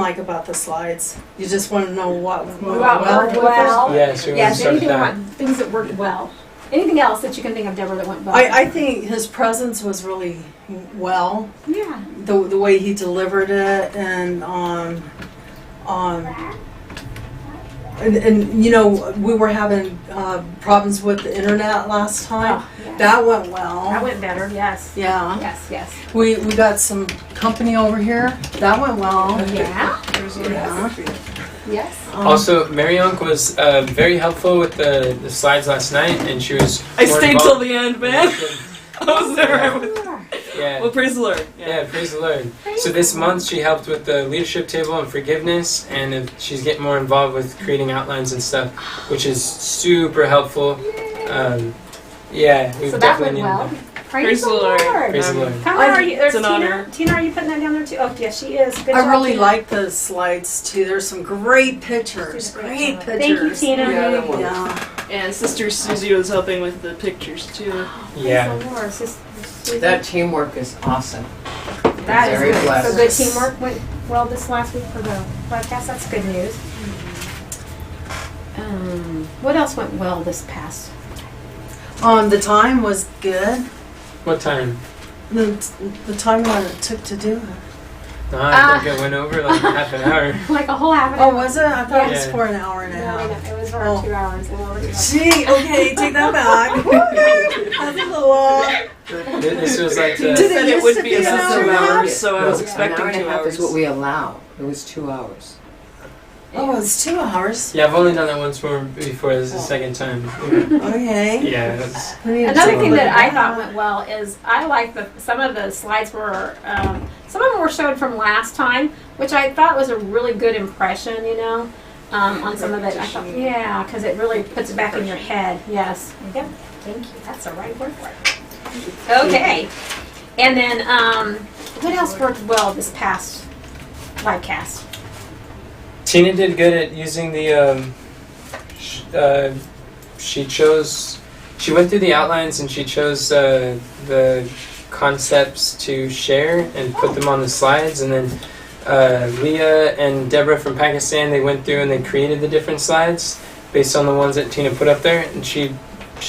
like about the slides? You just want to know what went well. Yes, Anything about things that worked well. Anything else that you can think of, Deborah, that went well? I think his presence was really well. Yeah. The way he delivered it, and you know, we were having problems with the internet last time. Oh, yes. That went well. That went better, yes. Yeah. Yes. We got some company over here. That went well. Yeah. Yeah. Yes. Also, Marianne was very helpful with the slides last night, and she was. I stayed till the end, man. I was there. Yeah. Well, praise the Lord. Yeah, praise the Lord. So this month she helped with the leadership table and forgiveness, and she's getting more involved with creating outlines and stuff, which is super helpful. Yeah, we So that definitely went needed well. Praise the Lord. Praise the Lord. Come on, It's an honor. Tina, are you putting that down there too? Oh, yes, she is. Good I job, really Tina. like the slides too. There's some great pictures. Great pictures. Thank you, Tina. Yeah. And Sister Susie was helping with the pictures too. Yeah. Praise the Lord. Susie. That teamwork is awesome. That is Very good. blessed. So good teamwork went well this last week for the podcast. That's good news. What else went well this past? The time was good. What time? The time that it took to do it. No, I think it went over like half an hour. Like a whole half an hour. Oh, was it? I thought it was Yeah. for an hour and a No, half. it was around 2 hours. A little over 2 hours. Gee, okay, take that back. That's a little long. This was like They Did the, it said it used would to be be an about hour 2 and a half? hours, so I was An expecting hour and 2 a half hours. is what we allow. It was 2 hours. Oh, it's 2 hours. yeah, I've only done that once before. This is the second time. Okay. Yeah, it's, Another thing that I thought went well is I like some of the slides were some of them were showed from last time, which I thought was a really good impression. You know, on some of it. I thought, yeah, because it really puts it back in your head. Yes. Yep. Thank you. That's the right word for it. Okay. And then what else worked well this past livecast? Tina did good at using the. She went through the outlines and she chose the concepts to share and put them on the slides, and then Leah and Deborah from Pakistan, they went through and they created the different slides based on the ones that Tina put up there, and she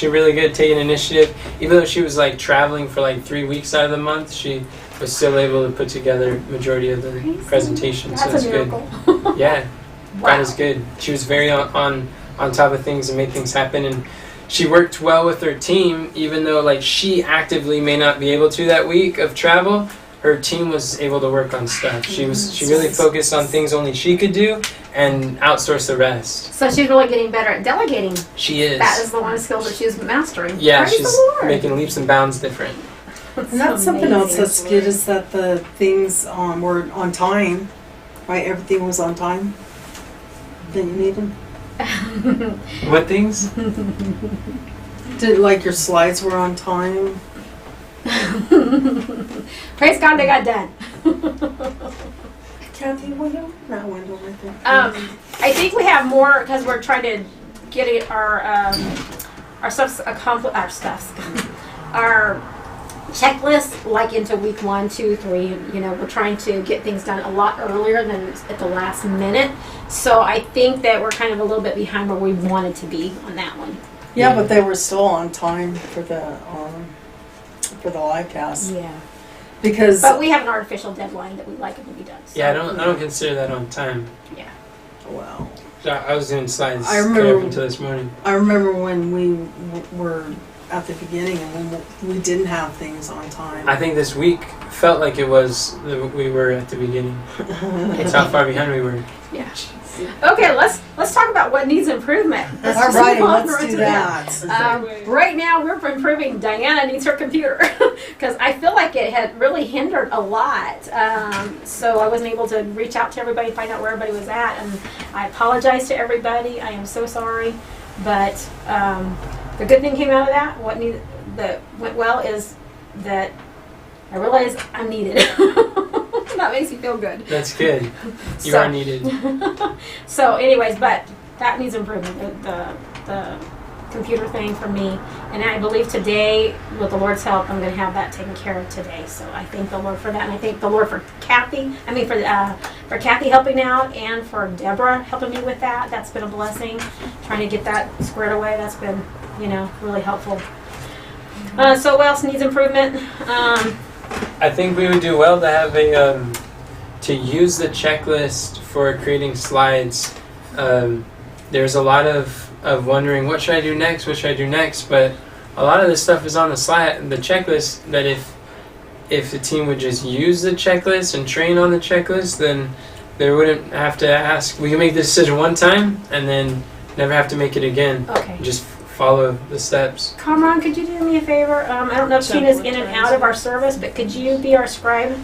really good at taking initiative. Even though she was like traveling for like 3 weeks out of the month, she was still able to put together majority of the presentation. So That's that's a good. miracle. Yeah, Wow. God is good. She was very on top of things and made things happen, and she worked well with her team, even though like she actively may not be able to that week of travel. Her team was able to work on stuff. She really focused on things only she could do and outsourced the rest. So she's really getting better at delegating. She is. That is the one skill that she's mastering. Yeah, Praise she's the Lord. making leaps and bounds different. And that's something else that's good is that the things were on time, right? Everything was on time that you needed. What things? Did like your slides were on time? Praise God, they got done. Kathy, window? Not window right there. I think we have more because we're trying to get it, our stuff's our checklist like into week 1, 2, 3. You know, we're trying to get things done a lot earlier than at the last minute. So I think that we're kind of a little bit behind where we wanted to be on that one. Yeah, but they were still on time for the live cast. Yeah. Because But we have an artificial deadline that we like it to be done. So. Yeah, I don't consider that on time. Yeah. well, I was doing slides I remember- right up until this morning. I remember when we were at the beginning and when we didn't have things on time. I think this week felt like it was we were at the beginning. It's how far behind we were. Yeah. Okay, let's talk about what needs improvement. Let's All just right, move on let's right do to that. Right now, we're improving. Diana needs her computer because I feel like it had really hindered a lot. So I wasn't able to reach out to everybody, find out where everybody was at, and I apologize to everybody. I am so sorry, but the good thing came out of that. That went well is that I realized I'm needed. That makes me feel good. That's good. You So- are needed. So, anyways, but that needs improvement. The computer thing for me. And I believe today, with the Lord's help, I'm going to have that taken care of today. So I thank the Lord for that, and I thank the Lord for Kathy. I mean, for Kathy helping out, and for Deborah helping me with that. That's been a blessing. Trying to get that squared away. That's been, really helpful. So what else needs improvement? I think we would do well to have a to use the checklist for creating slides. There's a lot of wondering what should I do next, but a lot of this stuff is on the checklist. That if the team would just use the checklist and train on the checklist, then they wouldn't have to ask. We can make the decision one time and then never have to make it again. Okay. Just follow the steps. Kamran, could you do me a favor? I don't know if Tina's in and out of our service, but could you be our scribe?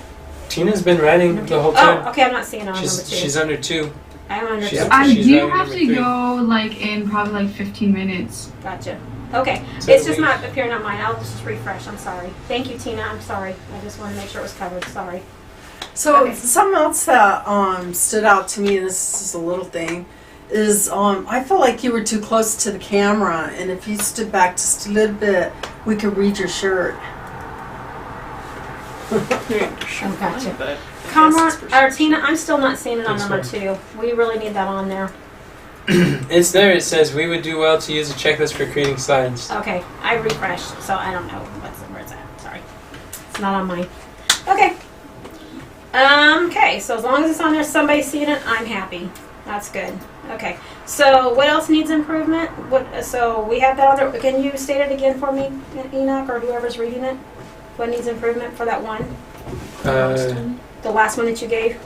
Tina's been writing the whole time. Oh, okay, I'm not seeing it on number 2. She's under 2. I'm under she's- 2. I She's do writing have number to 3. go in probably 15 minutes. Gotcha. Okay. So It's just we- not appearing on mine. I'll just refresh. I'm sorry. Thank you, Tina. I'm sorry. I just want to make sure it was covered. Sorry. So Okay. something else that stood out to me, and this is just a little thing, is I felt like you were too close to the camera, and if you stood back just a little bit, we could read your shirt. Oh, gotcha. But Kamran, I or Tina, I'm still not seeing it on Thanks, number 2. We really need that on there. It's there. It says we would do well to use a checklist for creating slides. Okay. I refreshed, so I don't know where it's at. Sorry. It's not on mine. Okay. Okay, so as long as it's on there, somebody's seeing it, I'm happy. That's good. Okay. So what else needs improvement? So we have that on there. Can you state it again for me, Enoch, or whoever's reading it? What needs improvement for that one? The last one that you gave?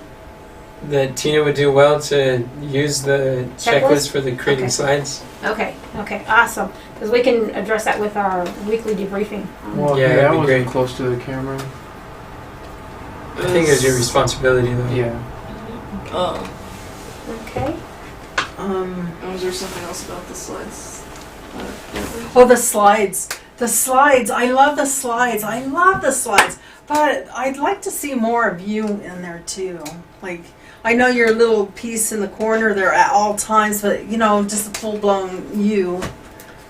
That Tina would do well to use the checklist for the creating Okay. slides. Okay. Awesome. Because we can address that with our weekly debriefing. Well, Yeah, yeah, that'd I be wasn't great. close to the camera. I think it's your responsibility though. Yeah. oh, Okay. was there something else about the slides? Oh, the slides. The slides. I love the slides. But I'd like to see more of you in there too. Like, I know you're a little piece in the corner there at all times, but just a full-blown you,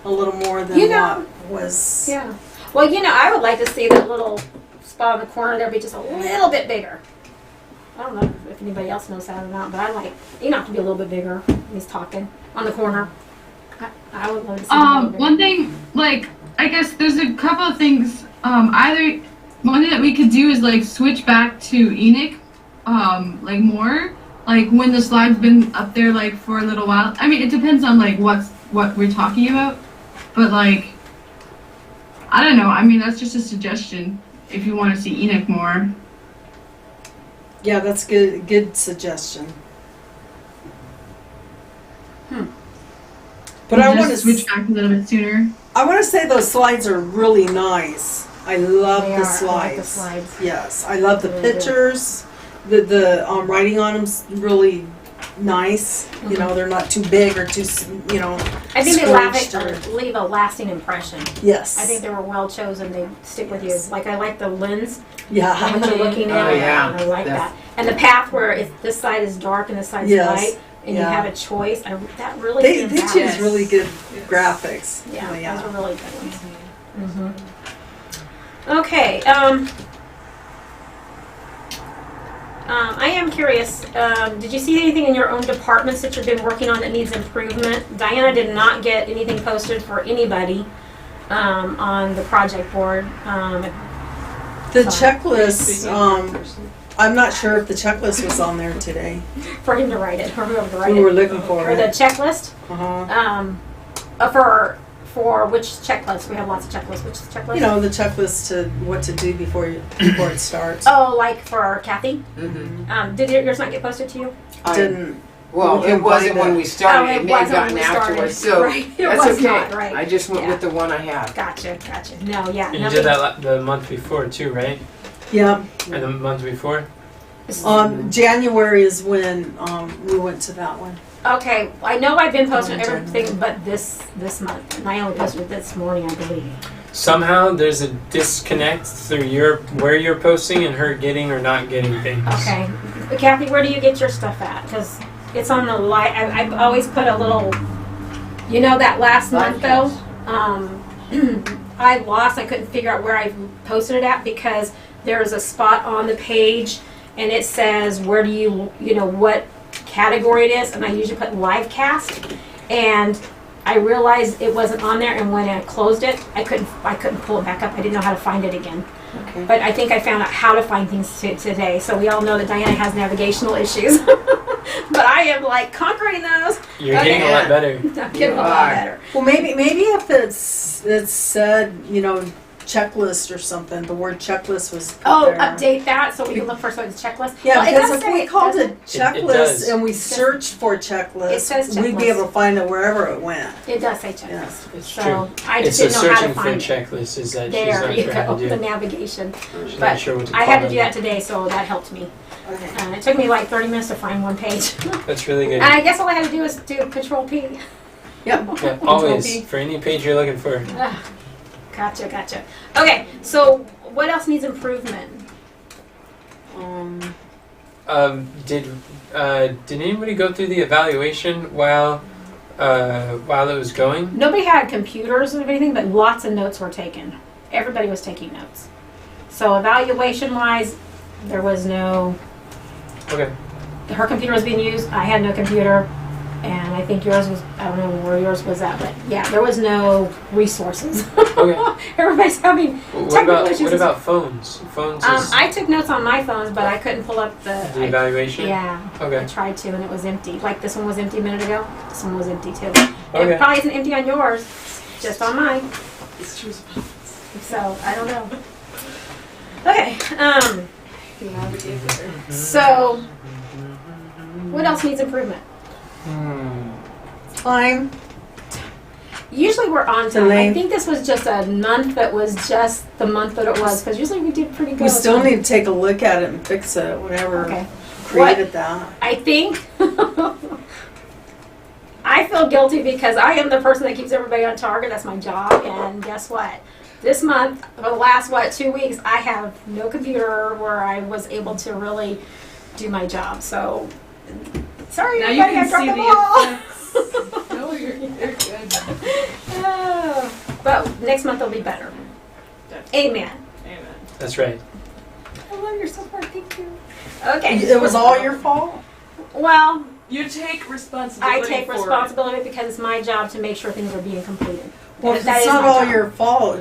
a little more than what was. Yeah. Well, I would like to see that little spot in the corner there be just a little bit bigger. I don't know if anybody else knows that or not, but I like Enoch to be a little bit bigger when he's talking on the corner. I would love to see him a little bigger. One thing, I guess there's a couple of things. Either one thing that we could do is switch back to Enoch, more. When the slide's been up there for a little while. I mean, it depends on what we're talking about, but I don't know. I mean, that's just a suggestion if you want to see Enoch more. Yeah, that's good. Good suggestion. But I want to switch back a little bit sooner. I want to say those slides are really nice. I love They the are. slides. I like the slides. Yes, I love the Really good. pictures. The writing on them's really nice. They're not too big or too I think squished they leave a lasting impression. Yes. I think they were well chosen. They stick with you. I like the lens, Yeah. what you're looking at. Oh, yeah. I like That's- that. And the path where this side is dark and this side's Yes. light, and you Yeah. have a choice. That really They stands out. choose really good graphics. Yeah, Oh, those are really good ones. Mm-hmm. Okay. I am curious. Did you see anything in your own departments that you've been working on that needs improvement? Diana did not get anything posted for anybody on the project board. The Sorry. checklist. I'm not sure if the checklist was on there today. For him to write it, or whoever to write We were it. looking for Or the it. checklist. Uh-huh. For which checklist? We have lots of checklists. Which checklist? The checklist to what to do before it starts. Oh, like for Kathy? Mm-hmm. Did yours not get posted to you? Didn't. Well, We it wasn't combined when it. we started. Oh, it It may have wasn't when gotten we started. afterwards. So Right. It that's was okay. not, right. I just went Yeah. with the one I had. Gotcha. No, yeah. And you nothing- did that the month before too, right? Yeah. Or the month before? January is when we went to that one. Okay, I know I've been posting January. everything but this month. And I only posted it this morning, I believe. Somehow there's a disconnect through where you're posting and her getting or not getting things. Okay. Kathy, where do you get your stuff at? Because it's on the light. I've always put a little, that last month though? I couldn't figure out where I posted it at because there's a spot on the page and it says where do you what category it is, and I usually put Livecast, and I realized it wasn't on there, and when I closed it, I couldn't pull it back up. I didn't know how to find it again. Okay. But I think I found out how to find things today. So we all know that Diana has navigational issues. But I am like conquering those. You're getting a lot better. I'm getting a lot better. Well, maybe if it's said, checklist or something. The word checklist was put there. Update that so we can look for the checklist. Yeah, Well, it because does if say we it, called doesn't it checklist does. and we searched for checklist, It says we'd be checklist. able to find it wherever it went. It does say checklist. It's So true. I It's just a didn't know how searching to for find it. checklist is that she's There not you sure how go, to do the it. navigation. She's But not sure what to I call had to do it. that today, so that helped me. Okay. And it took me like 30 minutes to find one page. That's really good. And I guess all I had to do was do Control P. Yep. Yeah, Control always, P. for any page you're looking for. Gotcha. Okay, so what else needs improvement? Did anybody go through the evaluation while it was going? Nobody had computers or anything, but lots of notes were taken. Everybody was taking notes. So evaluation-wise, there was no... Okay. Her computer was being used. I had no computer. And I think yours was... I don't know where yours was at, but yeah, there was no resources. Okay. Everybody's having technical issues. What about phones? Phones is I took notes on my phones, but I couldn't pull up the evaluation? Yeah. Okay. I tried to, and it was empty. Like this one was empty a minute ago. This one was empty too. Okay. It probably isn't empty on yours, just on mine. It's true. So I don't know. Okay. So what else needs improvement? Time. Usually we're on The time. I length. think this was just a month that was just the month that it was, because usually we did pretty good. We with still time. need to take a look at it and fix it, whatever Okay. created that. I think I feel guilty because I am the person that keeps everybody on target. That's my job. And guess what? This month, for the last, 2 weeks, I have no computer where I was able to really do my job. So, sorry, Now you everybody, can I see dropped the ball. the No, you're good. Oh, but next month will be better. Amen. Amen. That's right. I love your support. Thank you. Okay. It was all your fault? Well, You take responsibility. I take for responsibility because it's my job to make sure things are being completed. Well, if That it's is not my all job. your fault,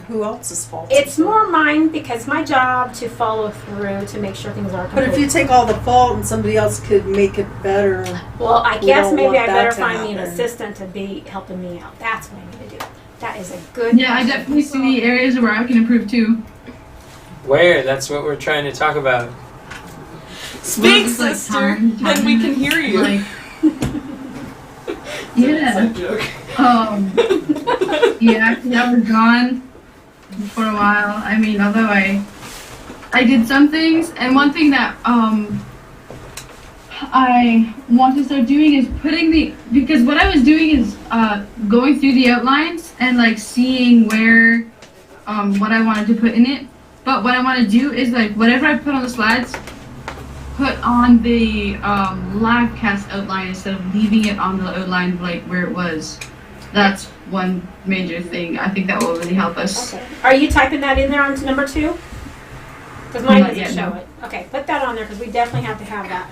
who else's fault? It's more mine because it's my job to follow through to make sure things are But completed. if you take all the fault and somebody else could make it better, Well, I We guess don't maybe want I that better to find me an happen. assistant to be helping me out. That's what I need to do. That is a good. Yeah, I definitely see the areas where I can improve too. Where? That's what we're trying to talk about. Speak, It's like sister. time. Then we can hear you. Like, It's yeah. a joke. Yeah, 'cause I was gone for a while. I mean, although I did some things, and one thing that I want to start doing is because what I was doing is going through the outlines and like seeing where what I wanted to put in it. But what I want to do is like whatever I put on the slides, put on the Livecast outline instead of leaving it on the outline like where it was. That's one major thing. I think that will really help us. Okay. Are you typing that in there on number 2? Because mine Not doesn't yet, show no. it. Okay, put that on there because we definitely have to have that.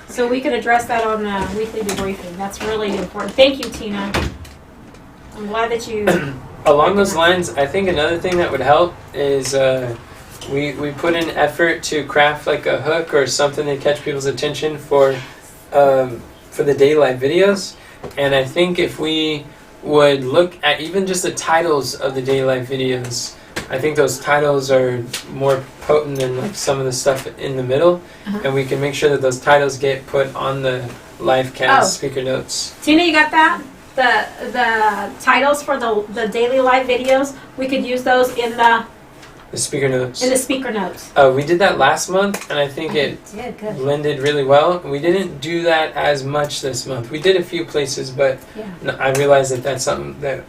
So we can address that on the weekly debriefing. That's really important. Thank you, Tina. I'm glad that you. Along those lines, I think another thing that would help is we put in effort to craft like a hook or something to catch people's attention for the daily life videos. And I think if we would look at even just the titles of the daily life videos, I think those titles are more potent than like some of the stuff in the middle. And we can make sure that those titles get put on the Livecast speaker notes. Tina, you got that? The titles for the daily live videos, we could use those in the speaker notes. speaker notes. We did that last month, and I think it did good. blended really well. We didn't do that as much this month. We did a few places, but Yeah. I realized that that's something that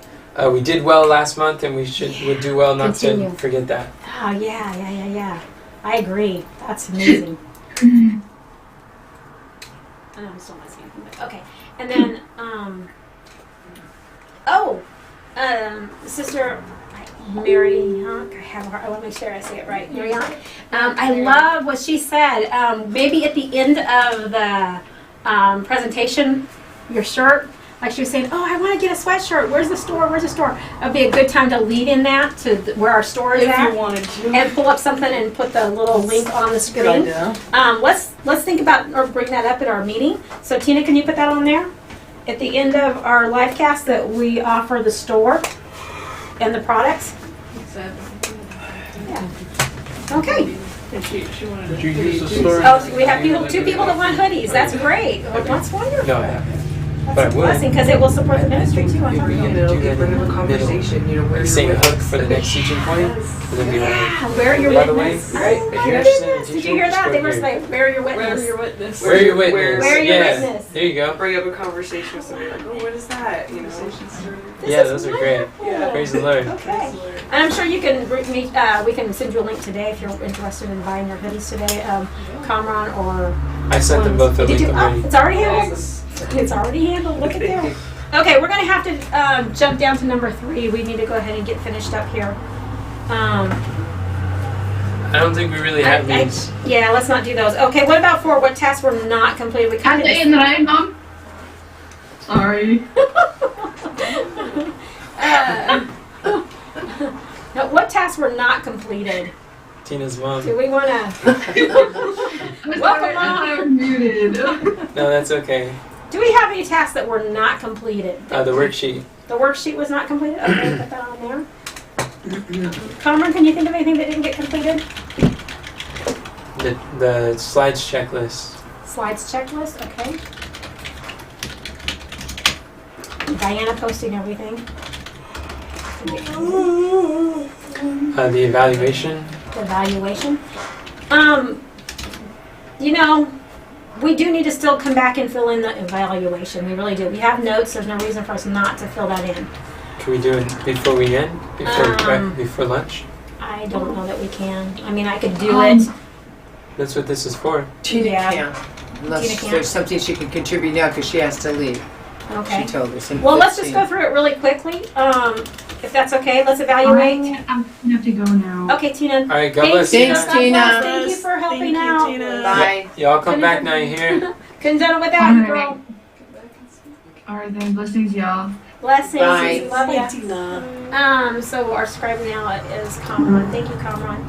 we did well last month, and we would do well not Continue. to forget that. Oh yeah. I agree. That's amazing. I know I'm still not seeing anything, but okay. And then Sister Mary, I want to make sure I say it right. Mary, I love what she said. Maybe at the end of the presentation, your shirt, like she was saying, oh, I want to get a sweatshirt. Where's the store? Where's the store? It'd be a good time to lead in that to where our store is If at. you wanted to. And pull up something and put the little link on the screen. Let's think about or bring that up at our meeting. So Tina, can you put that on there? At the end of our live cast that we offer the store and the products. Yeah. Okay. And she wanted Did you a use the hoodie, too. store? Oh, so we have two people that want hoodies. That's great. That's wonderful. No, I haven't. That's But I a would. blessing because it will support the ministry too. On top of We it. can It'll do get that rid in of a the conversation, you know, where Like you're saying a with. hook for the next teaching point. And then be like, Yeah, wear your by the way, witness. right, Oh, if my you're interested in goodness. Did you teaching, hear that? just They go were here. saying, wear your Where witness. your witness. Where your witness. Where your yeah. witness. There you go. Bring up a conversation with somebody like, oh, what is that? You know. This Yeah, is those are great. wonderful. Yeah. Praise the Lord. Okay. And I'm sure you can we can send you a link today if you're interested in buying your hoodies today. Comron or I sent them both a Did link you? already. Oh, it's already handled. Thanks. It's already handled. Look at that. Okay, we're gonna have to jump down to number 3. We need to go ahead and get finished up here. I don't think we really have I- these. Yeah, let's not do those. Okay, what about 4? What tasks were not completed? We At kind the of. end, right, Mom? Sorry. Now, what tasks were not completed? Tina's mom. Do we want to? Welcome, Mom. I was muted. No, that's okay. Do we have any tasks that were not completed? The worksheet. The worksheet was not completed? Okay, put that on there. Cameron, can you think of anything that didn't get completed? The slides checklist. Slides checklist, okay. Diana posting everything. The evaluation. The evaluation. You know, we do need to still come back and fill in the evaluation. We really do. We have notes. There's no reason for us not to fill that in. Can we do it before we end? Before lunch? I don't know that we can. I mean, I could do it. That's what this is for. Tina Yeah. can't. Unless Tina can't. there's something she can contribute now because she has to leave. Okay. She told us. in Well, let's just 15. go through it really quickly. If that's okay, let's evaluate. I'm gonna have to go now. Okay, Tina. All right, God bless. Thanks, God Tina. bless. Thank you for helping Thank you, out. Tina. Bye. Y'all come back now, you hear? Couldn't done it without you, Alright. girl. Alright then, blessings, y'all. Blessings. Bye. Love ya. Tina. So our scribe now is Kamran. Thank you, Kamran.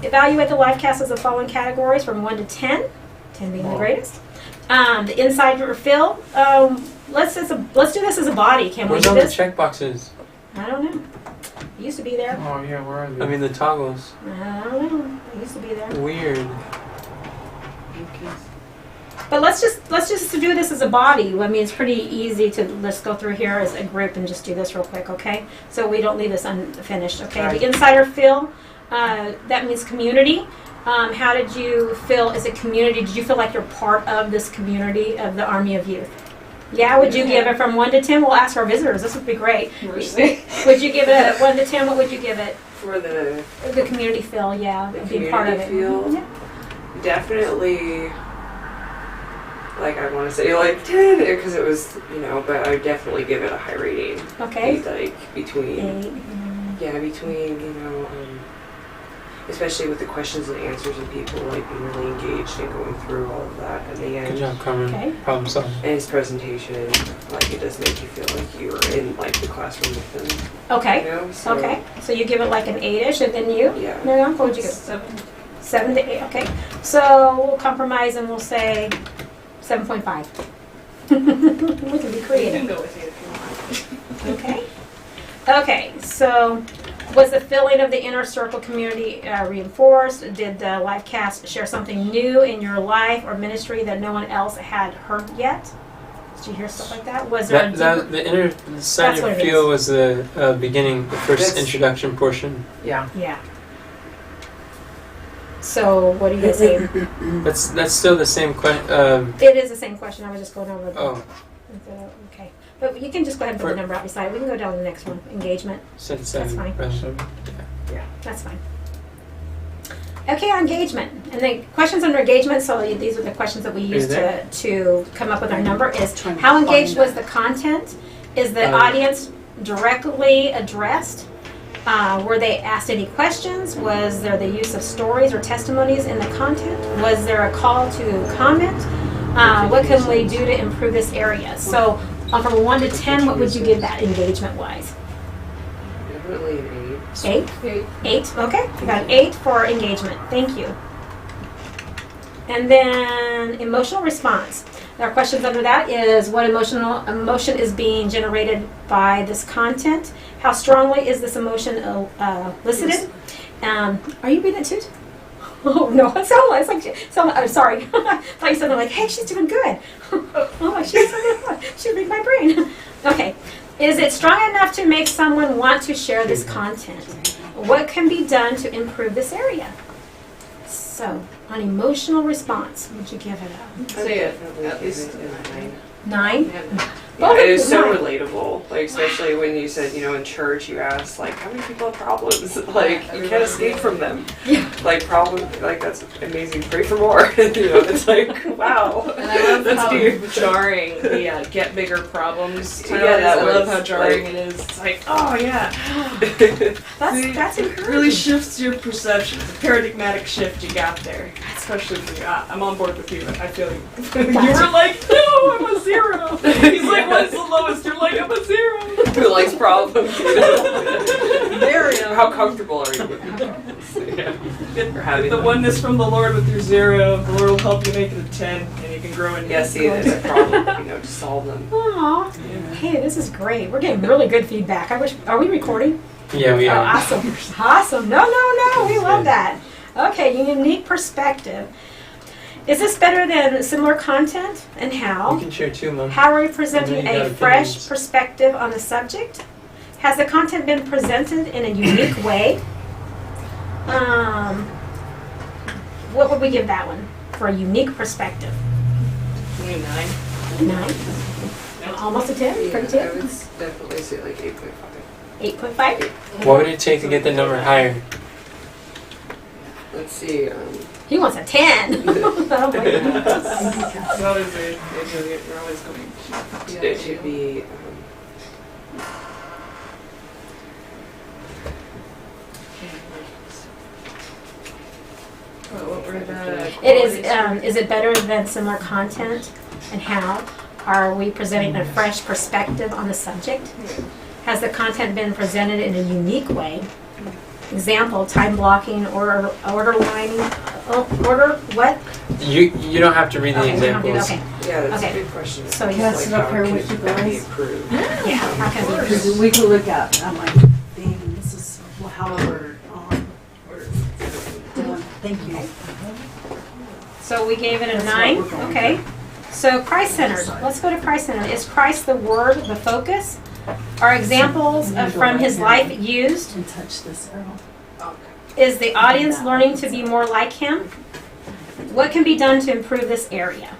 Evaluate the live cast as the following categories from 1 to 10. 10 being the greatest. The inside refill. Let's do this as a body. Can we Where's do all the this? check boxes? I don't know. It used to be there. Oh yeah, where are they? I mean, the toggles. I don't know. It used to be there. Weird. But let's just do this as a body. I mean, it's pretty easy to let's go through here as a group and just do this real quick, okay? So we don't leave this unfinished, okay? Right. The insider feel, that means community. How did you feel as a community? Did you feel like you're part of this community of the Army of Youth? Yeah, would you give it from 1 to 10? We'll ask our visitors. This would be great. Mercy. Would you give it a 1 to 10? What would you give it? For the The community feel, yeah. Be part of it. community feel? Yeah. definitely, like I want to say like 10 because it was, you know, but I would definitely give it a high rating. Okay. Be like between, 8. between, you know, especially with the questions and answers and people like being really engaged and going through all of that at the Good end. job, Carmen. Okay. Problem solved. And his presentation, like it does make you feel like you are in like the classroom with them. Okay. You know? So, Okay. So you give it like an 8-ish, and then you? Yeah. Miriam, what would you give? 7 to 8. Okay. So we'll compromise and we'll say 7.5. We can be You creative. can go with it if you want. Okay. Okay. So was the feeling of the inner circle community reinforced? Did the live cast share something new in your life or ministry that no one else had heard yet? Did you hear stuff like that? Was there a deeper- The inner side That's what of it feel was the beginning, the first That's- introduction portion. Yeah. Yeah. So what do you guys say? That's still the same question. It is the same question. I was just going over. Oh, Okay. But you can just go ahead and put the number out beside. We can go down to the next one. Engagement. said 7. fine. rather. That's fine. Okay, engagement. And the questions under engagement, so these are the questions that we use there? to come up with our number, is how engaged was the content? Is the audience directly addressed? Were they asked any questions? Was there the use of stories or testimonies in the content? Was there a call to comment? What can we do to improve this area? So from 1 to 10, what would you give that engagement-wise? Definitely an 8? 8, okay. We got an 8 for engagement. Thank you. And then emotional response. Our questions under that is what emotion is being generated by this content? How strongly is this emotion elicited? Are you reading it too? Oh no, it's like I'm sorry. I thought you said like, hey, she's doing good. Oh, she's doing good. She read my brain. Okay. Is it strong enough to make someone want to share this content? What can be done to improve this area? So, on emotional response, would you give it I'd definitely at least give it a 9. 9? Yeah, it is so 9. relatable. Like, especially when you said, in church, you asked, like, how many people have problems? Like, you can't escape from them. Yeah. Like, that's amazing. Pray for more. It's like, wow. And I love That's how deep. jarring the get bigger problems title Yeah, is. that I love was, how jarring like- it is. It's like, oh yeah. That's It encouraging. really shifts your perception. It's a paradigmatic shift you got there. Especially for you. I'm on board with you. I feel you. You were like, no, I'm a 0. He's like, what's the lowest? You're like, I'm a 0. Who likes problems? There we How comfortable are you with your problems? Yeah. Get Or having the them. oneness from the Lord with your 0. The Lord will help you make it a 10, and you can grow in. Yeah, see, there's a problem, to solve them. Aw. Hey, this is great. We're getting really good feedback. Are we recording? Yeah, we Oh, are. awesome. Awesome. No. We love that. Okay, unique perspective. Is this better than similar content, and You how? can share 2, Mom. How are we presenting I know you a got fresh opinions. perspective on the subject? Has the content been presented in a unique way? What would we give that one for a unique perspective? 9. 9? Almost a 10? Pretty Yeah, I 10? would definitely say like 8.5. 8.5? What would it take to get the number higher? Let's see. He wants a 10. Oh, wait. It's always you're always going. It should be. What were the Is it better than similar content, and how? Are we presenting a fresh perspective on the subject? Has the content been presented in a unique way? Example, time blocking or order lining. Order what? You don't have to read the Okay, we don't do- examples. okay. Yeah, that's Okay. a good question. So Can I Like, sit up how here can with you that be guys? improved? Yeah, how can we Because we can look at, I'm like, dang, this is how we're doing. Thank you. So we gave it a That's 9. what we're going Okay. So Christ-centered. Let's go to Christ-centered. Is Christ the Word the focus? Are examples from His life used? And touch this arrow. Is the audience learning to be more like Him? What can be done to improve this area?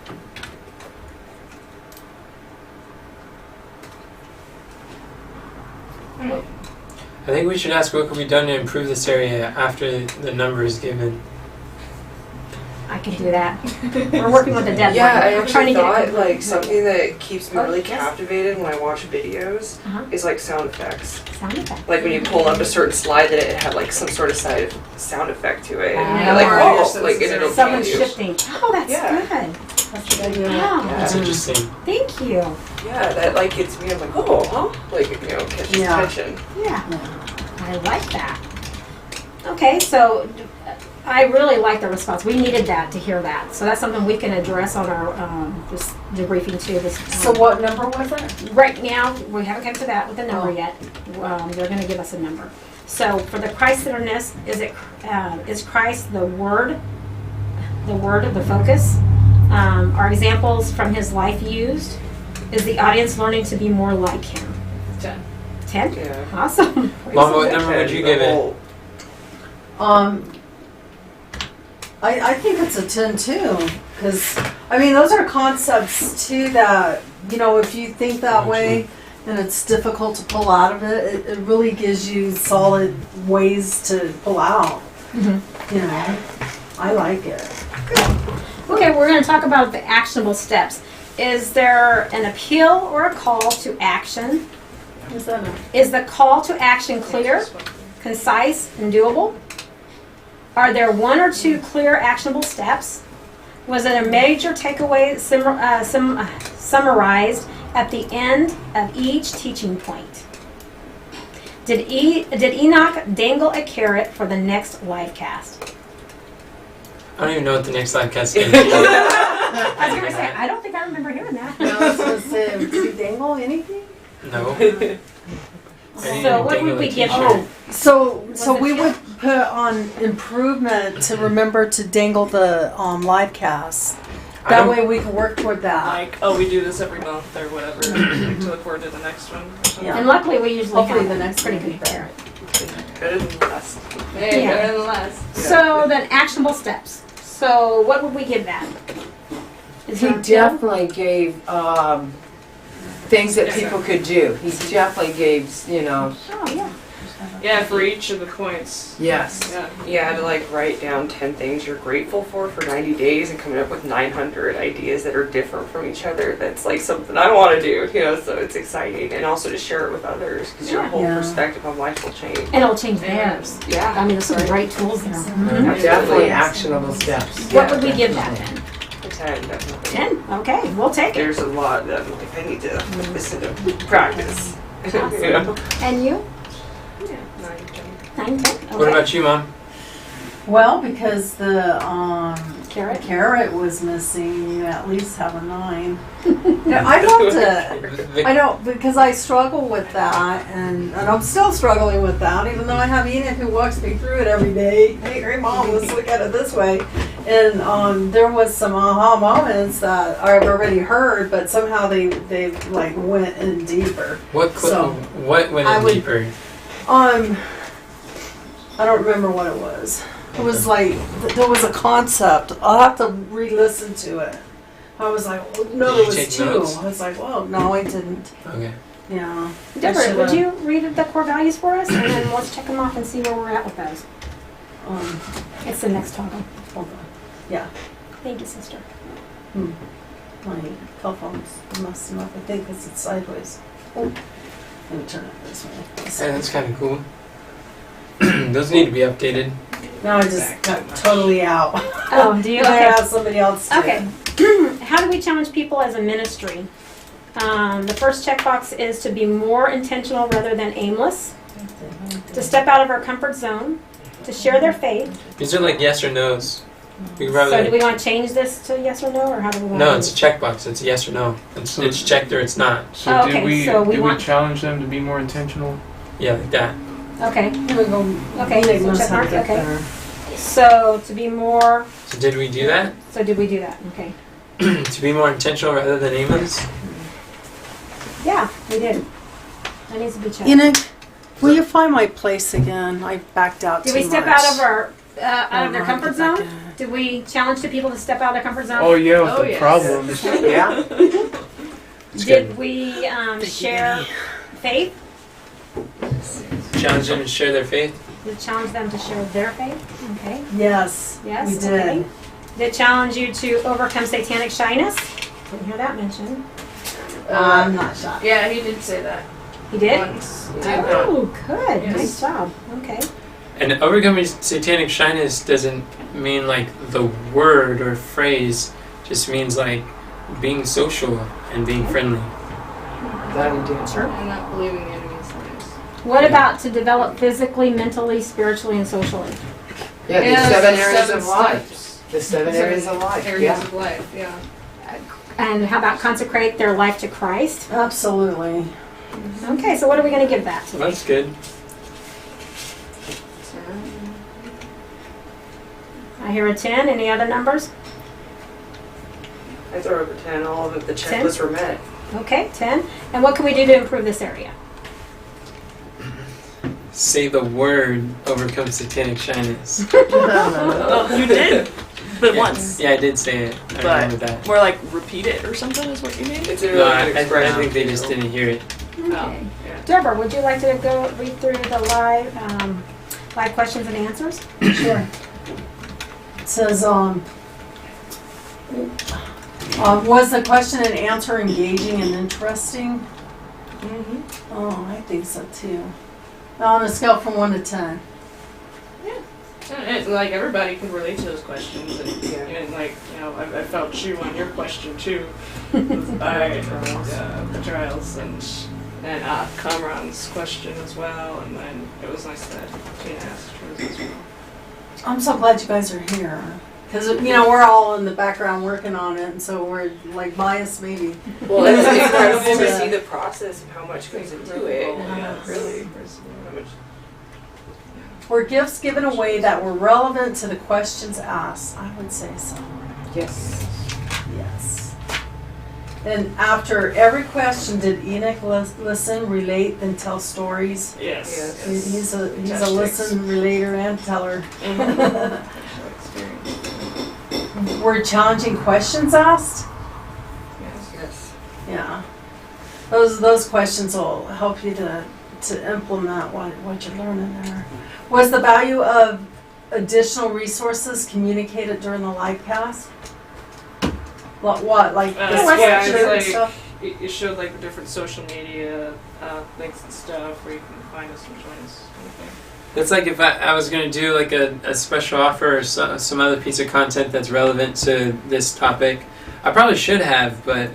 I think we should ask what could be done to improve this area after the number is given. I can do that. We're working with the deadline. Yeah, I We're trying actually to get thought it like something that keeps me Oh, really yes. captivated when I watch videos Uh-huh. is like sound effects. Sound effect. Like when you pull up a certain slide that it had like some sort of sound effect to it. And Ah. you're like, Your oh, senses like it are- it'll Someone's change you. shifting. Oh, that's Yeah. good. That's what I do. Wow. That's interesting. Thank you. Yeah, that like gets me. I'm like, oh, huh? Like catches Yeah. attention. Yeah. I like that. Okay, so I really like the response. We needed that to hear that. So that's something we can address on our this debriefing too. This, So what number was it? Right now, we haven't come to that with the number Oh. yet. They're going to give us a number. So for the Christ-centeredness, is Christ the Word of the focus? Are examples from His life used? Is the audience learning to be more like Him? 10. 10? Yeah. Awesome. Mom, what number would you give it? I think it's a 10 too, because I mean those are concepts too that if you think that way and it's difficult to pull out of it, it really gives you solid ways to pull out. Mhm. I like it. Okay, we're going to talk about the actionable steps. Is there an appeal or a call to action? Is that a- Is the call to action clear, concise, and doable? Are there one or two clear actionable steps? Was it a major takeaway summarized at the end of each teaching point? Did Enoch dangle a carrot for the next livecast? I don't even know what the next livecast is going to be. I was going to say, I don't think I remember hearing that. No, I was gonna say, did you dangle anything? No. I didn't So even what dangle would we a give t-shirt. her? So it we you? would put on improvement to remember to dangle the live cast. I That don't- way we can work toward that. Like, oh, we do this every month or whatever. Like, to look forward to the next one. or something. Yeah. And luckily we usually Hopefully have the next pretty one will good be carrot. Better than less. Hey, Yeah. better than less. So then actionable steps. So what would we give that? Is He there a definitely gave things that people could do. He definitely gave, Oh, yeah. Yeah, for each of the points. yes. Yeah. You had to like write down 10 things you're grateful for 90 days and coming up with 900 ideas that are different from each other. That's like something I want to do, you know, so it's exciting. And also to share it with others because your whole Yeah. perspective on life will change. And it'll change theirs. Yeah. I mean, there's some great tools there. Definitely actionable steps. What would we give that then? A 10, definitely. 10? Okay, we'll take it. There's a lot that I need to listen to practice. Awesome. You know? And you? 9, 10? Okay. What about you, Mom? Well, because the Carrot? carrot was missing, you at least have a 9. Yeah, I'd love to. I don't, because I struggle with that, and I'm still struggling with that, even though I have Enoch who walks me through it every day. Hey, Mom, let's look at it this way. And there was some aha moments that I've already heard, but somehow they like went in deeper. What So, what went I in would- deeper? I don't remember what it was. It was like there was a concept. I'll have to re-listen to it. I was like, oh, no, Did there you was take 2. notes? I was like, well, no, I didn't. Okay. Yeah. Deborah, would should've- you read the core values for us? And then let's check them off and see where we're at with those. It's the next toggle. Hold on. Yeah. Thank you, sister. My telephone's messing up. I think because it's sideways. Oh. Let me turn it this way. Yeah, that's kind of cool. Those need to be updated. Now I just got totally out. Oh, do you? I Okay. have somebody else. Do Okay. How do we challenge people as a ministry? The first checkbox is to be more intentional rather than aimless, to step out of our comfort zone, to share their faith. These are like yes or no's. We could So do probably. we want to change this to yes or no, or how do we want No, to it's a checkbox. It's a yes or no. It's checked or it's not. So Oh, did okay, we so we did want- we challenge them to be more intentional? Yeah, like that. Okay. Here we go. Okay, Enoch so knows check how to mark, get okay. there. So to be more. So did we do that? So did we do that? Okay. To be more intentional rather than aimless? Yeah, we did. That needs to be checked. Enoch, will you find my place again? I backed out Did too we step much. out of our out of their I'll have comfort to get back zone? in. Did we challenge the people to step out of their comfort zone? Oh yeah, with Oh, the yes. problems. Yeah. It's Did good. we share faith? Challenge them to share their faith. We challenge them to share their faith. Okay. Yes. Yes. We did. Okay. Did challenge you to overcome satanic shyness? Didn't hear that mentioned. I'm not shy. Yeah, he did say that He did. once. Oh, good. Yes. Nice job. Okay. And overcoming satanic shyness doesn't mean like the word or phrase. Just means like being social and being friendly. That we do. Sure. And not believing the enemy's lies. What about to develop physically, mentally, spiritually, and socially? Yeah, the Yeah, 7 the areas 7 of life. steps. The 7 areas of life. Areas Yeah. of life, yeah. And how about consecrate their life to Christ? Absolutely. Okay, so what are we going to give that to? That's good. I hear a 10. Any other numbers? I throw over 10, all of it, the 10? checklists were met. Okay, 10. And what can we do to improve this area? Say the word overcome satanic shyness. Oh, you did? But Yeah. once. Yeah, I did say it. I But- remember that. More like repeat it or something is what you mean? It's a No, really I good expression. think they just didn't hear it. Okay. yeah. Deborah, would you like to go read through the live questions and answers? Sure. It says, was the question and answer engaging and interesting? Mm-hmm. Oh, I think so too. On a scale from 1 to 10. And like everybody can relate to those questions, and like I felt you on your question too. The trials and Kamran's question as well, and then it was nice that Tina asked hers as well. I'm so glad you guys are here. Because, we're all in the background working on it, and so we're like biased maybe. Well, it's incredible to see the process of how much goes into it. Yes. Really. Were gifts given away that were relevant to the questions asked? I would say so. Yes. Yes. And after every question, did Enoch listen, relate, then tell stories? Yes. He's a listen, relater, and teller. Were challenging questions asked? Yes. Yeah. Those questions will help you to implement what you're learning there. Was the value of additional resources communicated during the live cast? What? Like the sweatshirt and stuff? It showed like the different social media links and stuff where you can find us and join us. Kind of thing. It's like if I was going to do like a special offer or some other piece of content that's relevant to this topic. I probably should have, but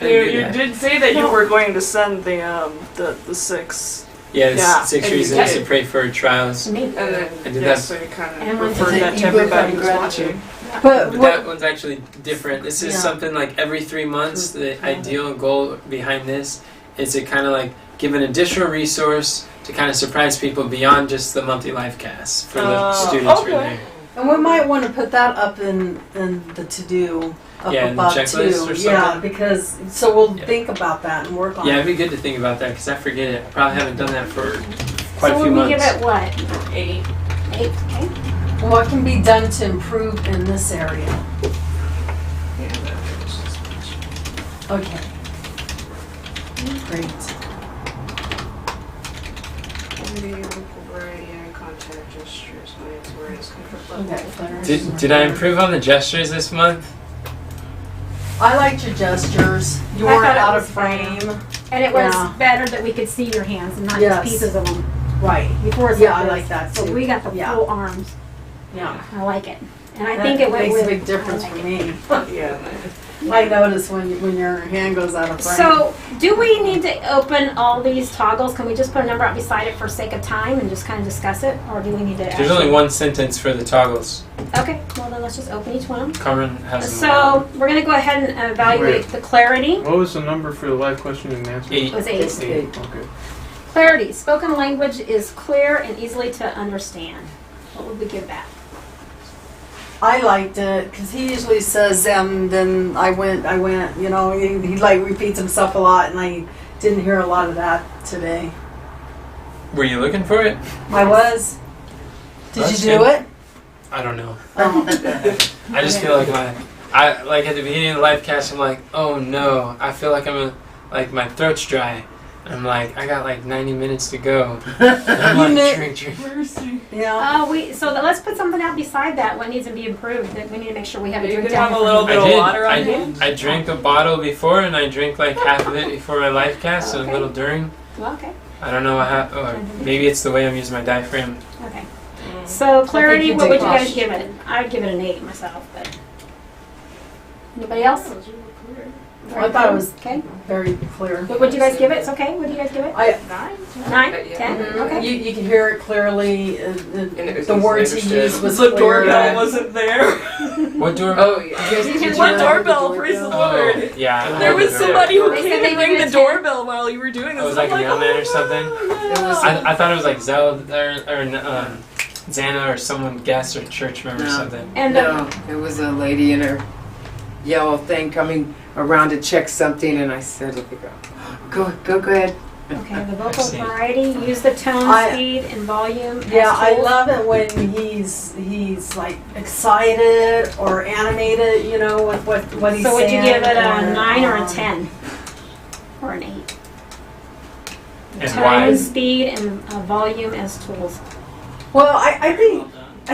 you did say that you were going to send the 6. Yeah, 6 and reasons to pray for trials. Me. And then I did that. so you kind And of one referred to that to the everybody ebook who's on watching. But But what, that one's actually different. This is Yeah. something like every 3 months. The ideal goal behind this is to kind of like give an additional resource to kind of surprise people beyond just the monthly live cast for the students okay. right there. and we might want to put that up in the to-do up Yeah, in the above checklist too. or Yeah, something. because so we'll Yeah. think about that and work on Yeah, it. it'd be good to think about that because I forget it. I probably haven't done that for quite a So few would we months. give it what? 8. 8? Okay. What can be done to improve in this area? Yeah, that was just Okay. Great. variety and contact gestures, words, comfort level. Okay, Claire. Did I improve on the gestures this month? I liked your gestures. You I weren't thought it out was of frame. And it was Yeah. better that we could see your hands and not Yes. just pieces of them. Right. Before it's Yeah, I this. like that So too. we got the Yeah. full arms. Yeah. I like it. And I That think it went makes with a big difference for me. Yeah. I notice when your hand goes out of frame. So, do we need to open all these toggles? Can we just put a number out beside it for sake of time and just kind of discuss it? Or do we need to There's only one sentence for the toggles. Okay, well then let's just open each one. Cameron has them. So, we're going to go ahead and evaluate the clarity. What was the number for the live question and answer? 8. It was 8. Okay. Clarity. Spoken language is clear and easily to understand. What would we give that? I liked it because he usually says, then I went, he like repeats himself a lot, and I didn't hear a lot of that today. Were you looking for it? I was. Did That's you do good. it? I don't know. Oh. I just feel like I like at the beginning of the live cast, I'm like, oh no, I feel like like my throat's dry. I'm like, I got like 90 minutes to go. And I'm like, drink. Yeah. Let's put something out beside that. What needs to be improved? That we need to make sure we have a You drink could have down. a little bit of water on I hand. I drank a bottle before, and I drank like half of it before my live cast, and Okay. a little during. Well, okay. I don't know what happened, or maybe it's the way I'm using my diaphragm. Okay. So clarity, you what did would you guys well. give it? I'd give it an 8 myself, but anybody else? I thought it was Okay. very clear. What would you guys give it? It's okay. What do you guys give it? 9? Yeah. 10? Okay. You can hear it clearly. And it was The easily words he understood. used was The clear. doorbell wasn't there. What door? Oh, yeah. Did What you- doorbell? Praise the Oh, Lord. yeah. I There love was the somebody who They said came they and were rang gonna the tell- doorbell while you were doing this. Oh, it was like I'm a mailman or oh, something? yeah. I thought it was like Zelda or Xana or someone guest or church member or No. something. And No, it was a lady in her yellow thing coming around to check something, and I said, go ahead. okay, the vocal see. variety, use the tone, I- speed, and volume. Yeah, as I tools. love it when he's like excited or animated. You know, with what he's So would you saying. give it a or, 9 or a 10? Or an 8? And Tone, why? speed, and volume as tools. Well, I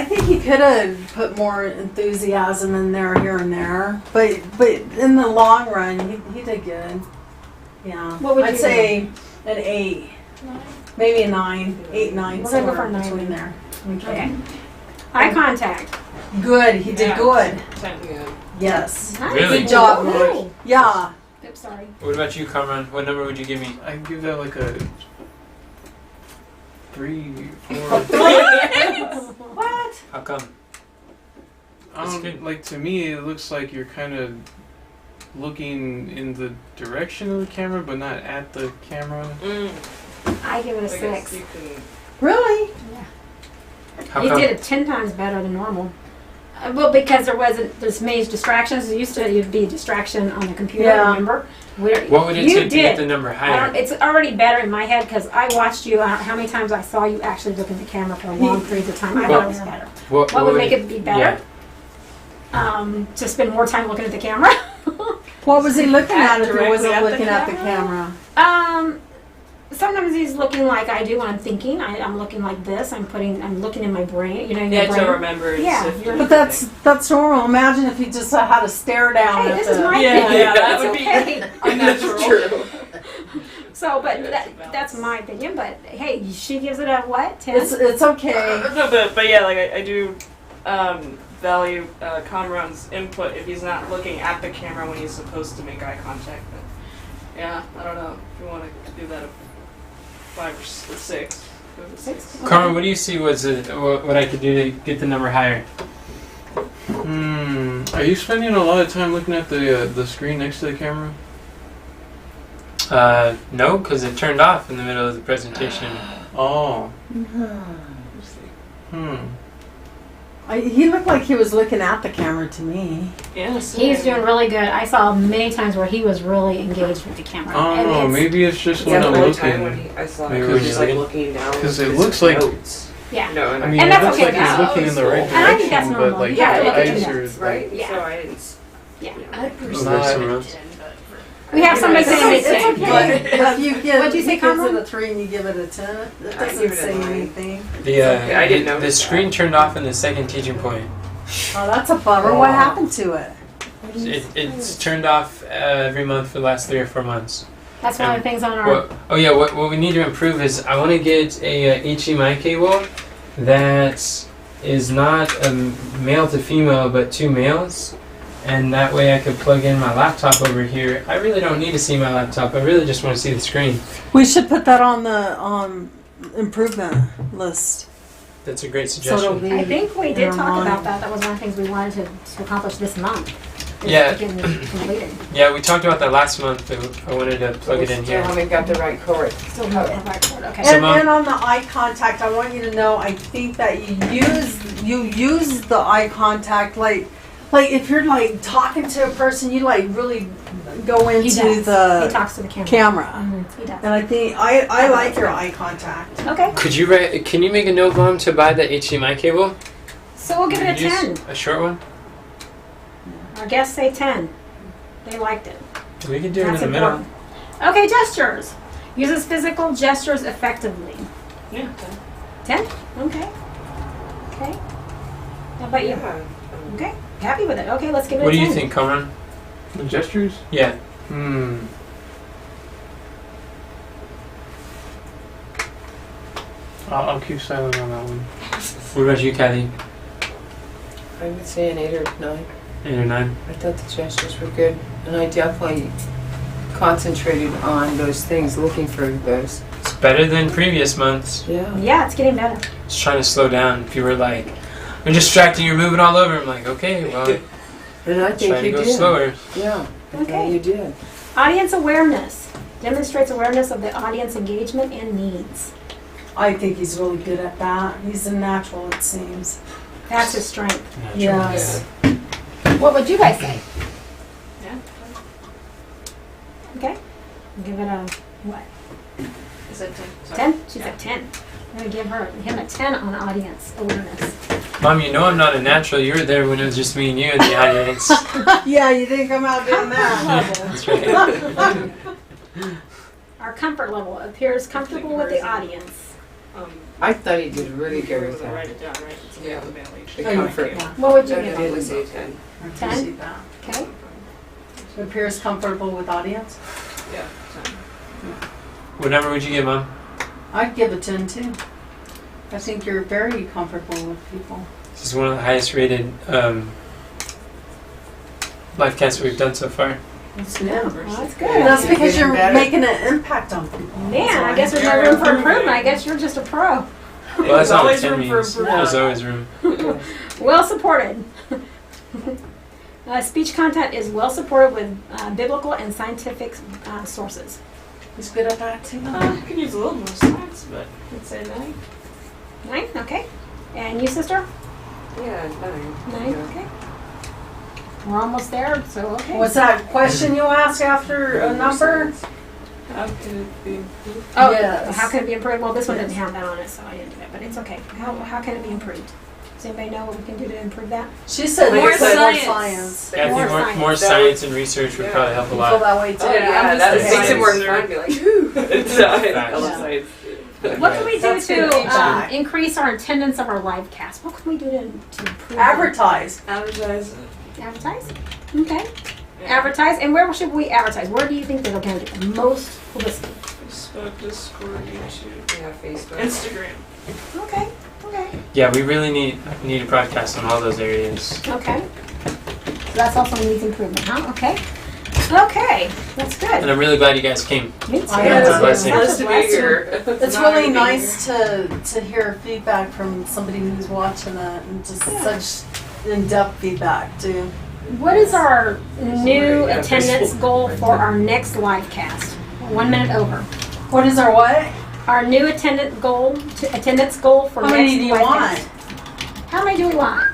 think he could have put more enthusiasm in there here and there, but in the long run, he did good. Yeah. What would I'd you say an 8. Maybe a 9. 8, 9. We're gonna go somewhere for a 9. between there. Okay. Eye contact. Good. He did Yeah. good. 10. Yeah. Yes. Nice. Really? Good job, Nick. Ooh. Yeah. Oops, sorry. What about you, Kamran? What number would you give me? I'd give that like a 3, 4. What? How come? That's good. Like to me, it looks like you're kind of looking in the direction of the camera, but not at the camera. I give it a I guess 6. you can. Really? How You come? did it 10 times better than normal. Well, because there's many distractions. You'd be a distraction on the computer, Yeah. remember? What would it You take to get did. the number I higher? don't, it's already better in my head because I watched you. How many times I saw you actually look in the camera for long periods of time. I thought it was better. What What would make it be better? Yeah. To spend more time looking at the camera. What was he looking at if he Directly wasn't at the looking at the camera? camera? Sometimes he's looking like I do when I'm thinking. I'm looking like this. I'm looking in my brain. You know, in You your had brain. to remember. and Yeah, sift you're- through But everything. that's normal. Imagine if he just had to stare down Hey, at this the... is my Yeah, opinion. yeah, that It's would be okay. unnatural. So, but that's my opinion. But hey, she gives it a what? 10? It's okay. No, but yeah, like I do value Kamran's input if he's not looking at the camera when he's supposed to make eye contact. But yeah, I don't know if you want to do that. 5 or 6. 6. Kamran, what do you see was what I could do to get the number higher? Are you spending a lot of time looking at the screen next to the camera? No, because it turned off in the middle of the presentation. Oh. He looked like he was looking at the camera to me. Yes. He's doing really good. I saw many times where he was really engaged with the camera. I don't And know. it's- Maybe it's just Yeah, when the I'm one time when looking. I saw Maybe him, when he was you're like looking. looking down. 'Cause it his looks like- notes. Yeah. No, and I mean, And it that's looks okay like now. he's looking in the right And I think that's direction, but normal. like You have to your look at eyes your are notes, right? Yeah. So I didn't. Yeah. not. We have somebody It's saying okay. it's okay. If you give, What'd you say, he gives Kamran? it a 3 and you give it a 10, it I doesn't give it a say 9. anything. The I didn't the notice screen that. turned off in the second teaching point. Oh, that's a bummer. What happened to it? It's turned off every month for the last 3 or 4 months. That's one of the things on our. What we need to improve is I want to get a HDMI cable that is not a male to female but 2 males, and that way I could plug in my laptop over here. I really don't need to see my laptop. I really just want to see the screen. We should put that on the improvement list. That's a great So it'll suggestion. be I think we did in talk line. about that. That was one of the things we wanted to accomplish this month. is Yeah. getting it completed. Yeah, we talked about that last month. I wanted to plug it in Still here. haven't got the right cord. Still have the right cord. Okay. So, And, Mom- and on the eye contact, I want you to know, I think that you use the eye contact like if you're like talking to a person, you like really go He into does. He the talks to the camera. camera. Mhm, he does. And I think I like your eye contact. Okay. Can you make a note, Mom, to buy the HDMI cable? So we'll give it a Use 10. A short one? Our guests say 10. They liked it. We can do That's it in the middle. important. Okay, gestures. Uses physical gestures effectively. Yeah. 10? Okay. Okay. How about you? Yeah. Okay. Happy with it. Okay, let's give it What a do 10. you think, Kamran? The gestures? Yeah. I'll keep silent on that one. What about you, Kathy? I would say an 8 or 9. 8 or 9? I thought the gestures were good, and I definitely concentrated on those things, looking for those. It's better than previous months. Yeah. Yeah, it's getting better. Just trying to slow down. People were like, "You're distracting. You're moving all over." I'm like, "Okay, well, And I try think to you go did. slower." Yeah. I thought Okay. you did. Audience awareness. Demonstrates awareness of the audience engagement and needs. I think he's really good at that. He's a natural, it seems. That's his strength. Yes. What would you guys say? Yeah. Okay. Give it a what? Is that 10? Sorry. 10? She's at 10. I'm going to give him a 10 on audience awareness. Mom, you know I'm not a natural. You were there when it was just me and you in the audience. Yeah, you didn't come out doing that. That's right. Our comfort level appears comfortable with the audience. I thought he did really You good were with able to write that. it down, right? It's Yeah. the mileage. The comfort. Yeah. What would you That give did him? say 10. I appreciate that. Okay. Appears comfortable with audience. Yeah. 10. What number would you give, Mom? I'd give a 10 too. I think you're very comfortable with people. This is one of the highest rated live casts we've done so far. That's good. Well, that's good. That's because Getting you're better. making an impact on people. Man, I guess there's no room for improvement. I guess you're just a pro. Well, that's There's not what always 10 room for means. improvement. There's always room. Well supported. Speech content is well supported with biblical and scientific sources. He's good at that too. I could use a little more science, but I'd say 9. 9, okay. And you, sister? Yeah, 9. 9, okay. We're almost there, so okay. Was that question you asked after a number? How can it be improved? Oh, Yes. how can it be improved? Well, this one didn't have that on it, so I didn't do that, but it's okay. How can it be improved? Does anybody know what we can do to improve that? She said More more science. science. Yeah, I More think more, science. more science and research would probably help a You feel lot. that way too? Oh, yeah, I'm that just makes it more science fun. Be like, whoo! It's I love Yeah. science. What can we do That's good to feedback. increase our attendance of our live cast? What can we do to improve that? Advertise. Advertise. Advertise? Okay. Advertise. And where should we advertise? Where do you think that we're going to get the most publicity? Facebook, Discord, YouTube, Yeah, Facebook. Instagram. Okay. Okay. Yeah, we really need a broadcast on all those areas. Okay. So that's also needs improvement, huh? Okay. Okay. That's And good. I'm really glad you guys came. Me too. I am It's a blessing. Nice to be here. It's really nice to hear feedback from somebody who's watching it and just such in-depth feedback too. What is our new Yeah, attendance Facebook. goal for our next live cast? 1 minute over. What is our what? Our new attendance goal for How next many do you live want? cast. How many do we want?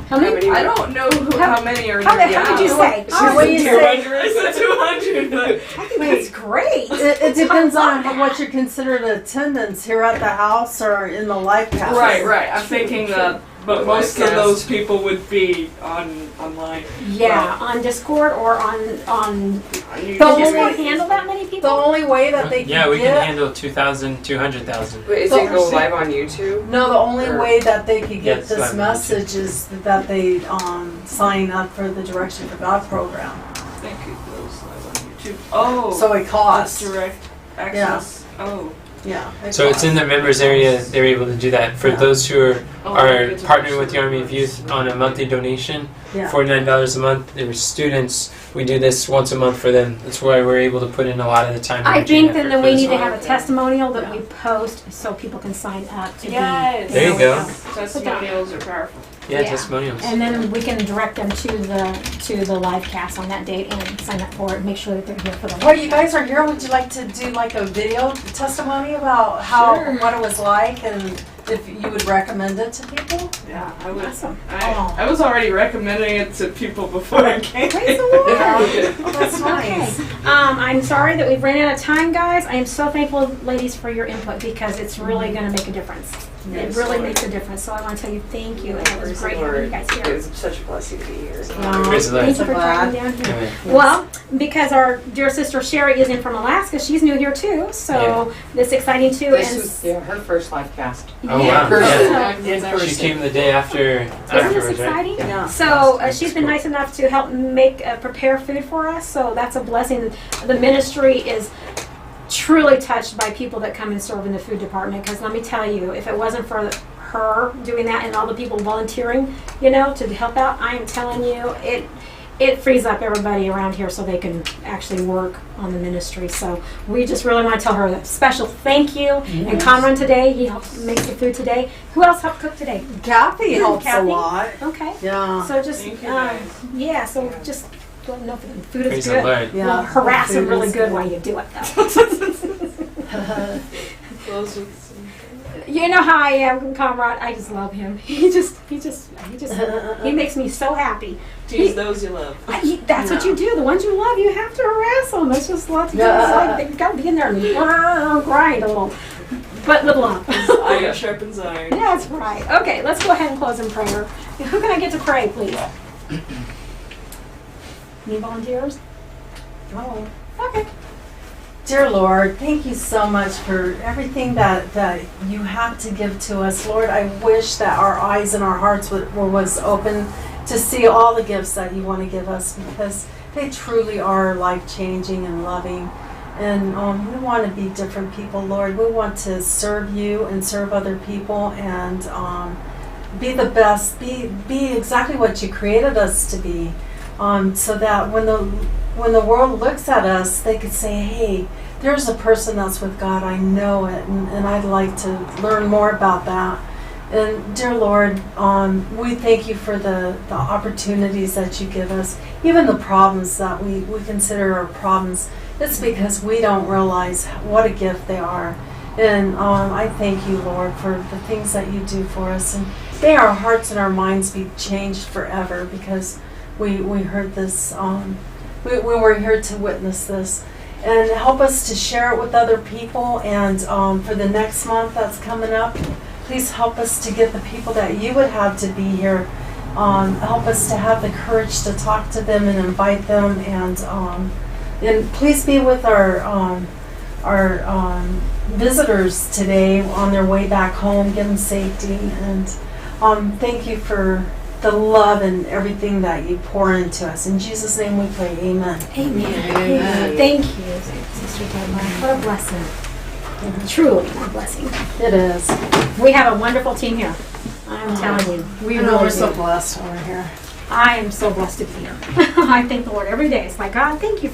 How many? I don't know how many are How here. did you say? What do you say? I said 200, but I think that's great. It depends on what you consider attendance here at the house or in the live cast. right. I'm thinking that, but most of those people would be online. Yeah, on Discord or on. On Can YouTube. Discord handle that many The people? only way that they can Yeah, we can get handle 2,000, 200,000. Wait, is it go live on YouTube? no, the only Or- way that they could get Yes, this live on message is that they sign up for the Direction for God program. I think it goes live on YouTube. Oh, So it that's costs. direct access. Oh. Yeah. So it's in their members area, they're able to do that. For Yeah. those who are Oh, partnering with the Army of Youth on a monthly donation, Yeah. $49 a month. They were students. We do this once a month for them. That's why we're able to put in a lot of the time. I energy, think and then effort we for need this. to have a testimonial that Yeah. we post so people can sign up to Yes. There you go. Testimonials are powerful. Yeah, Yeah. testimonials. And then we can direct them to the live cast on that date and sign up for it. Make sure that they're here for the. Well, you guys are here. Would you like to do like a video testimony about how Sure. what it was like and if you would recommend it to people? Yeah, I would. Awesome. I was already recommending it to people before I came. Praise the Lord. Oh, that's Okay. nice. I'm sorry that we've ran out of time, guys. I am so thankful, ladies, for your input because it's really going to make a difference. Yes, it really Lord. makes a difference. So I want to tell you thank you, and it was Praise great the having you Lord. guys It here. was such a blessing to be here. Praise the Lord. Thank you for So driving glad. down here. Amen. Well, because our dear sister Sherry is in from Alaska, she's new here too, so it's exciting too. This and was her first live cast. Oh, yeah, wow. Person. so- In She person. came the day after Isn't this afterwards, right? exciting? Yeah. So she's been nice enough to help prepare food for us. So that's a blessing. The ministry is truly touched by people that come and serve in the food department. Because let me tell you, if it wasn't for her doing that and all the people volunteering, to help out, I am telling you, it frees up everybody around here so they can actually work on the ministry. So we just really want to tell her a special thank you. And Conran today, he helped make the food today. Who else helped cook today? Kathy helps Kathy? a lot. Okay. Yeah. So just, Thank you, guys. yeah, so just let them know if the food Praise is the good. Lord. Yeah. Well, harass Food them really is good while you do it, though. Close with some. You know how I am, comrade. I just love him. He makes me so happy. Tease those you love. That's what you do. The ones you love, you have to harass them. That's just a lot to do. Yeah. It's like they've got to be in there and grind a little, but with love. Iron sharpens iron. Yeah, that's right. Okay, let's go ahead and close in prayer. Who can I get to pray, please? Any volunteers? Oh. Okay. Dear Lord, thank you so much for everything that you have to give to us. Lord, I wish that our eyes and our hearts was open to see all the gifts that you want to give us, because they truly are life-changing and loving. And we want to be different people, Lord. We want to serve you and serve other people and be the best, be exactly what you created us to be, so that when the world looks at us, they could say, hey, there's a person that's with God. I know it, and I'd like to learn more about that. And dear Lord, we thank you for the opportunities that you give us, even the problems that we consider our problems. It's because we don't realize what a gift they are. And I thank you, Lord, for the things that you do for us. And may our hearts and our minds be changed forever, because we heard this, we were here to witness this. And help us to share it with other people. And for the next month that's coming up, please help us to get the people that you would have to be here. Help us to have the courage to talk to them and invite them. And please be with our visitors today on their way back home. Give them safety. And thank you for the love and everything that you pour into us. In Jesus' name we pray. Amen. Amen. Amen. Thank you, Sister Deborah. What a blessing. Truly a blessing. It is. We have a wonderful team here. I'm telling you. We really are so blessed over here. I am so blessed to be here. I thank the Lord every day. It's like, God, thank you for